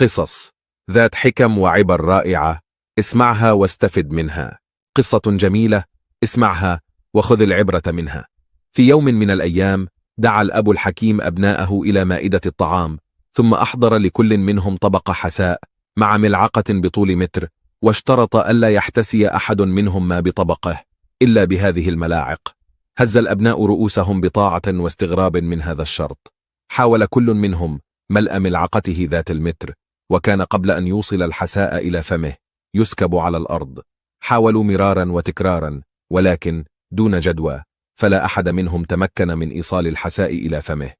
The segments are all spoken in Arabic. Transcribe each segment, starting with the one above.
قصص ذات حكم وعبر رائعة، اسمعها واستفد منها. قصة جميلة، اسمعها وخذ العبرة منها. في يوم من الأيام دعا الأب الحكيم أبناءه إلى مائدة الطعام، ثم أحضر لكل منهم طبق حساء مع ملعقة بطول متر، واشترط ألا يحتسي أحد منهم ما بطبقه إلا بهذه الملاعق. هز الأبناء رؤوسهم بطاعة واستغراب من هذا الشرط. حاول كل منهم ملء ملعقته ذات المتر، وكان قبل أن يوصل الحساء إلى فمه يسكب على الأرض. حاولوا مرارا وتكرارا ولكن دون جدوى، فلا أحد منهم تمكن من إيصال الحساء إلى فمه.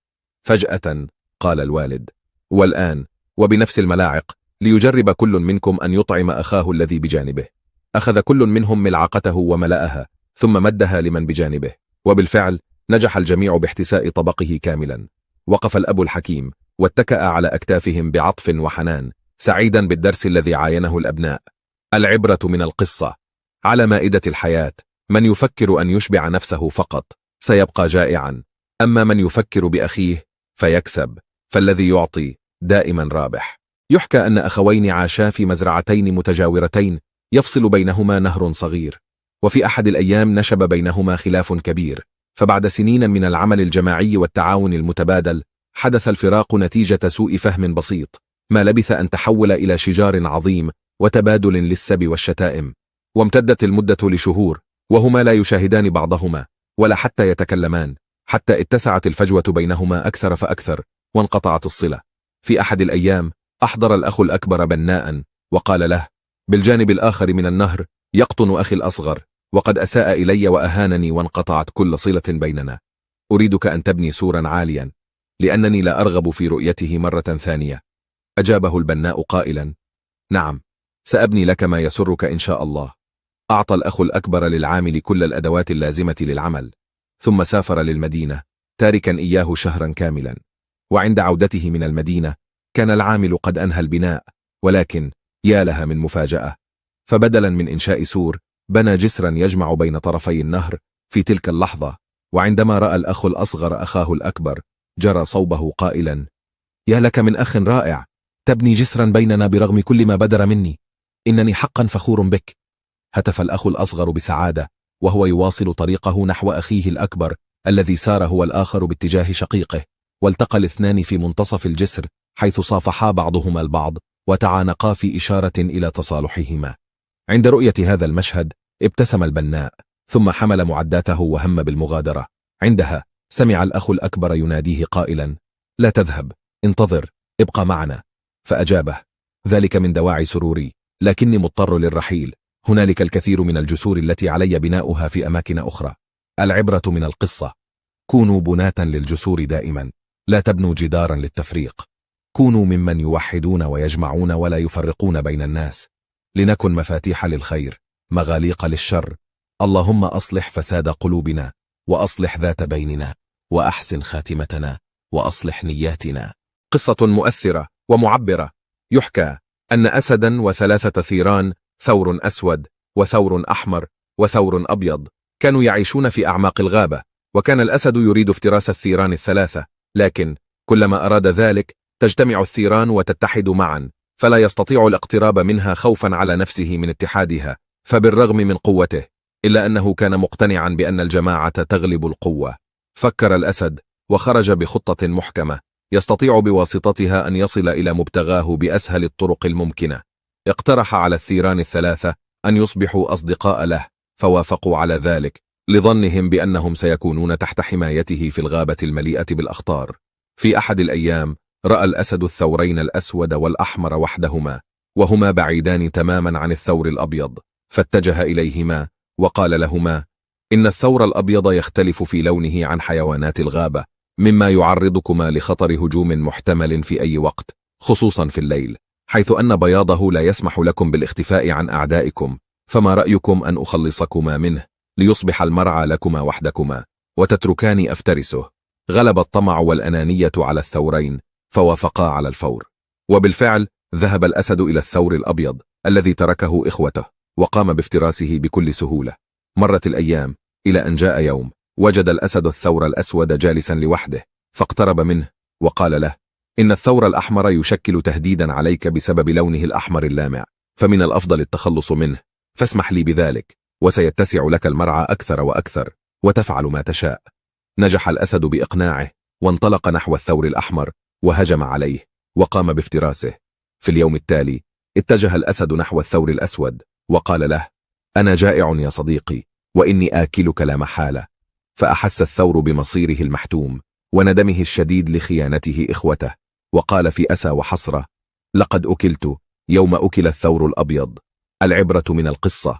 فجأة قال الوالد: والآن وبنفس الملاعق ليجرب كل منكم أن يطعم أخاه الذي بجانبه. أخذ كل منهم ملعقته وملأها، ثم مدها لمن بجانبه، وبالفعل نجح الجميع باحتساء طبقه كاملا. وقف الأب الحكيم واتكأ على أكتافهم بعطف وحنان، سعيدا بالدرس الذي عاينه الأبناء. العبرة من القصة: على مائدة الحياة من يفكر أن يشبع نفسه فقط سيبقى جائعا، أما من يفكر بأخيه فيكسب، فالذي يعطي دائما رابح. يحكى أن أخوين عاشا في مزرعتين متجاورتين يفصل بينهما نهر صغير، وفي أحد الأيام نشب بينهما خلاف كبير، فبعد سنين من العمل الجماعي والتعاون المتبادل حدث الفراق نتيجة سوء فهم بسيط، ما لبث أن تحول إلى شجار عظيم وتبادل للسب والشتائم. وامتدت المدة لشهور وهما لا يشاهدان بعضهما ولا حتى يتكلمان، حتى اتسعت الفجوة بينهما أكثر فأكثر وانقطعت الصلة. في أحد الأيام أحضر الأخ الأكبر بناء وقال له: بالجانب الآخر من النهر يقطن أخي الأصغر، وقد أساء إلي وأهانني وانقطعت كل صلة بيننا. أريدك أن تبني سورا عاليا لأنني لا أرغب في رؤيته مرة ثانية. أجابه البناء قائلا: نعم، سأبني لك ما يسرك إن شاء الله. أعطى الأخ الأكبر للعامل كل الأدوات اللازمة للعمل، ثم سافر للمدينة تاركا إياه شهرا كاملا. وعند عودته من المدينة كان العامل قد أنهى البناء، ولكن يا لها من مفاجأة، فبدلا من إنشاء سور بنى جسرا يجمع بين طرفي النهر في تلك اللحظة. وعندما رأى الأخ الأصغر أخاه الأكبر جرى صوبه قائلا: يا لك من أخ رائع، تبني جسرا بيننا برغم كل ما بدر مني، إنني حقا فخور بك. هتف الأخ الأصغر بسعادة وهو يواصل طريقه نحو أخيه الأكبر الذي سار هو الآخر باتجاه شقيقه، والتقى الاثنان في منتصف الجسر حيث صافحا بعضهما البعض وتعانقا في إشارة إلى تصالحهما. عند رؤية هذا المشهد ابتسم البناء، ثم حمل معداته وهم بالمغادرة. عندها سمع الأخ الأكبر يناديه قائلا: لا تذهب، انتظر، ابقى معنا. فأجابه: ذلك من دواعي سروري، لكني مضطر للرحيل، هنالك الكثير من الجسور التي علي بناؤها في أماكن أخرى. العبرة من القصة: كونوا بناة للجسور دائما، لا تبنوا جدارا للتفريق. كونوا ممن يوحدون ويجمعون ولا يفرقون بين الناس، لنكن مفاتيح للخير مغاليق للشر. اللهم أصلح فساد قلوبنا، وأصلح ذات بيننا، وأحسن خاتمتنا، وأصلح نياتنا. قصة مؤثرة ومعبرة. يحكى أن أسدا وثلاثة ثيران، ثور أسود وثور أحمر وثور أبيض، كانوا يعيشون في أعماق الغابة. وكان الأسد يريد افتراس الثيران الثلاثة، لكن كلما أراد ذلك تجتمع الثيران وتتحد معا، فلا يستطيع الاقتراب منها خوفا على نفسه من اتحادها. فبالرغم من قوته إلا أنه كان مقتنعا بأن الجماعة تغلب القوة. فكر الأسد وخرج بخطة محكمة يستطيع بواسطتها أن يصل إلى مبتغاه بأسهل الطرق الممكنة. اقترح على الثيران الثلاثة أن يصبحوا أصدقاء له، فوافقوا على ذلك لظنهم بأنهم سيكونون تحت حمايته في الغابة المليئة بالأخطار. في أحد الأيام رأى الأسد الثورين الأسود والأحمر وحدهما، وهما بعيدان تماما عن الثور الأبيض، فاتجه إليهما وقال لهما: إن الثور الأبيض يختلف في لونه عن حيوانات الغابة، مما يعرضكما لخطر هجوم محتمل في أي وقت، خصوصا في الليل، حيث أن بياضه لا يسمح لكم بالاختفاء عن أعدائكم. فما رأيكم أن أخلصكما منه ليصبح المرعى لكما وحدكما، وتتركاني أفترسه؟ غلب الطمع والأنانية على الثورين، فوافقا على الفور. وبالفعل ذهب الأسد إلى الثور الأبيض الذي تركه إخوته، وقام بافتراسه بكل سهولة. مرت الأيام إلى أن جاء يوم وجد الأسد الثور الأسود جالسا لوحده، فاقترب منه وقال له: إن الثور الأحمر يشكل تهديدا عليك بسبب لونه الأحمر اللامع، فمن الأفضل التخلص منه، فاسمح لي بذلك، وسيتسع لك المرعى أكثر وأكثر، وتفعل ما تشاء. نجح الأسد بإقناعه، وانطلق نحو الثور الأحمر، وهجم عليه، وقام بافتراسه. في اليوم التالي، اتجه الأسد نحو الثور الأسود، وقال له: أنا جائع يا صديقي، وإني آكلك لا محالة. فأحس الثور بمصيره المحتوم، وندمه الشديد لخيانته إخوته، وقال في أسى وحسرة: لقد أكلت يوم أكل الثور الأبيض. العبرة من القصة: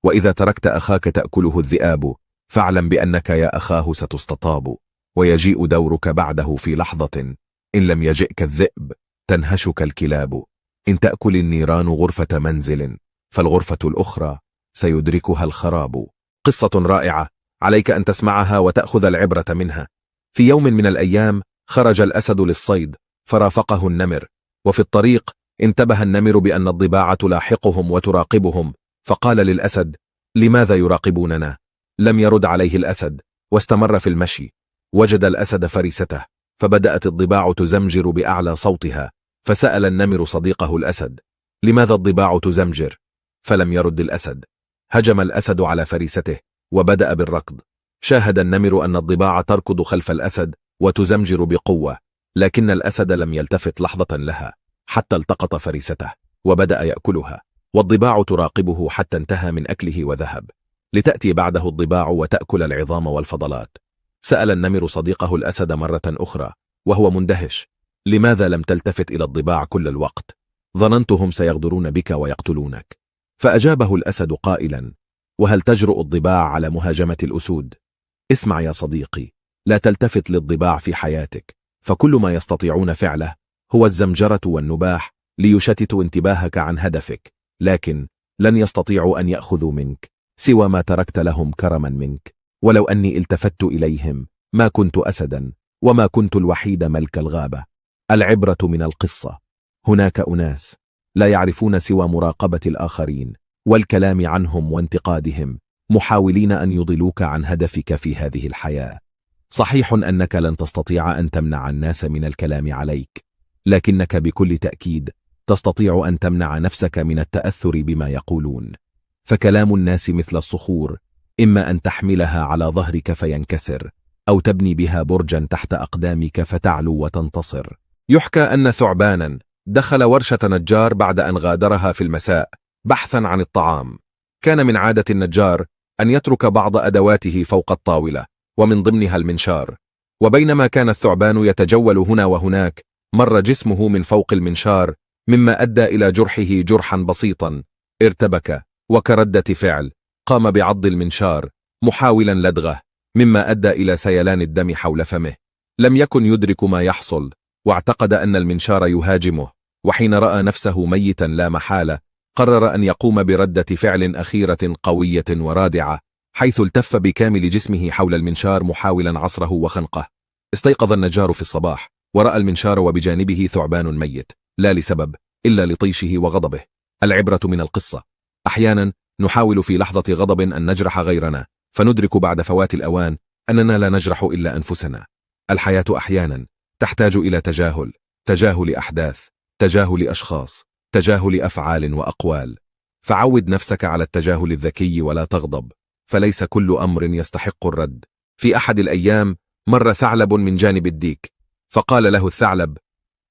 وإذا تركت أخاك تأكله الذئاب، فاعلم بأنك يا أخاه ستستطاب، ويجيء دورك بعده في لحظة، إن لم يجئك الذئب تنهشك الكلاب. إن تأكل النيران غرفة منزل، فالغرفة الأخرى سيدركها الخراب. قصة رائعة، عليك أن تسمعها وتأخذ العبرة منها. في يوم من الأيام خرج الأسد للصيد، فرافقه النمر، وفي الطريق انتبه النمر بأن الضباع تلاحقهم وتراقبهم، فقال للأسد: لماذا يراقبوننا؟ لم يرد عليه الأسد، واستمر في المشي. وجد الأسد فريسته، فبدأت الضباع تزمجر بأعلى صوتها، فسأل النمر صديقه الأسد: لماذا الضباع تزمجر؟ فلم يرد الأسد. هجم الأسد على فريسته، وبدأ بالركض. شاهد النمر أن الضباع تركض خلف الأسد وتزمجر بقوة، لكن الأسد لم يلتفت لحظة لها، حتى التقط فريسته وبدأ يأكلها، والضباع تراقبه حتى انتهى من أكله وذهب، لتأتي بعده الضباع وتأكل العظام والفضلات. سأل النمر صديقه الأسد مرة أخرى وهو مندهش: لماذا لم تلتفت إلى الضباع كل الوقت؟ ظننتهم سيغدرون بك ويقتلونك. فأجابه الأسد قائلا: وهل تجرؤ الضباع على مهاجمة الأسود؟ اسمع يا صديقي، لا تلتفت للضباع في حياتك، فكل ما يستطيعون فعله هو الزمجرة والنباح ليشتتوا انتباهك عن هدفك، لكن لن يستطيعوا أن يأخذوا منك سوى ما تركت لهم كرما منك. ولو أني التفت إليهم ما كنت أسدا، وما كنت الوحيد ملك الغابة. العبرة من القصة: هناك أناس لا يعرفون سوى مراقبة الآخرين والكلام عنهم وانتقادهم، محاولين أن يضلوك عن هدفك في هذه الحياة. صحيح أنك لن تستطيع أن تمنع الناس من الكلام عليك، لكنك بكل تأكيد تستطيع أن تمنع نفسك من التأثر بما يقولون. فكلام الناس مثل الصخور، إما أن تحملها على ظهرك فينكسر، أو تبني بها برجا تحت أقدامك فتعلو وتنتصر. يحكى أن ثعبانا دخل ورشة نجار بعد أن غادرها في المساء بحثا عن الطعام. كان من عادة النجار أن يترك بعض أدواته فوق الطاولة، ومن ضمنها المنشار. وبينما كان الثعبان يتجول هنا وهناك، مر جسمه من فوق المنشار، مما أدى إلى جرحه جرحا بسيطا. ارتبك، وكردة فعل قام بعض المنشار محاولا لدغه، مما أدى إلى سيلان الدم حول فمه. لم يكن يدرك ما يحصل، واعتقد أن المنشار يهاجمه، وحين رأى نفسه ميتا لا محالة، قرر أن يقوم بردة فعل أخيرة قوية ورادعة، حيث التف بكامل جسمه حول المنشار محاولا عصره وخنقه. استيقظ النجار في الصباح، ورأى المنشار وبجانبه ثعبان ميت، لا لسبب إلا لطيشه وغضبه. العبرة من القصة: أحيانا نحاول في لحظة غضب أن نجرح غيرنا، فندرك بعد فوات الأوان أننا لا نجرح إلا أنفسنا. الحياة أحيانا تحتاج إلى تجاهل أحداث، تجاهل أشخاص، تجاهل أفعال وأقوال. فعود نفسك على التجاهل الذكي ولا تغضب، فليس كل أمر يستحق الرد. في أحد الأيام مر ثعلب من جانب الديك، فقال له الثعلب: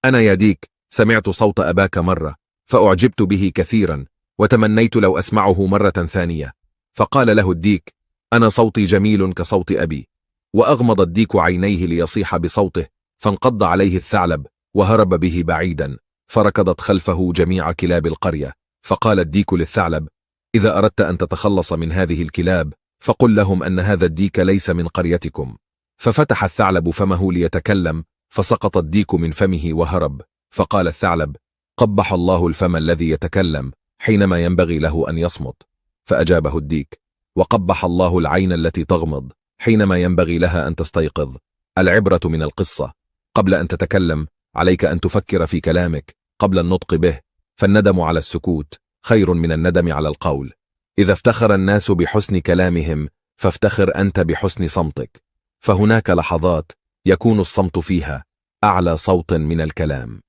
أنا يا ديك سمعت صوت أباك مرة، فأعجبت به كثيرا، وتمنيت لو أسمعه مرة ثانية. فقال له الديك: أنا صوتي جميل كصوت أبي. وأغمض الديك عينيه ليصيح بصوته، فانقض عليه الثعلب وهرب به بعيدا، فركضت خلفه جميع كلاب القرية. فقال الديك للثعلب: إذا أردت أن تتخلص من هذه الكلاب فقل لهم أن هذا الديك ليس من قريتكم. ففتح الثعلب فمه ليتكلم، فسقط الديك من فمه وهرب. فقال الثعلب: قبح الله الفم الذي يتكلم حينما ينبغي له أن يصمت. فأجابه الديك: وقبح الله العين التي تغمض حينما ينبغي لها أن تستيقظ. العبرة من القصة: قبل أن تتكلم عليك أن تفكر في كلامك قبل النطق به، فالندم على السكوت خير من الندم على القول. إذا افتخر الناس بحسن كلامهم فافتخر أنت بحسن صمتك، فهناك لحظات يكون الصمت فيها أعلى صوت من الكلام.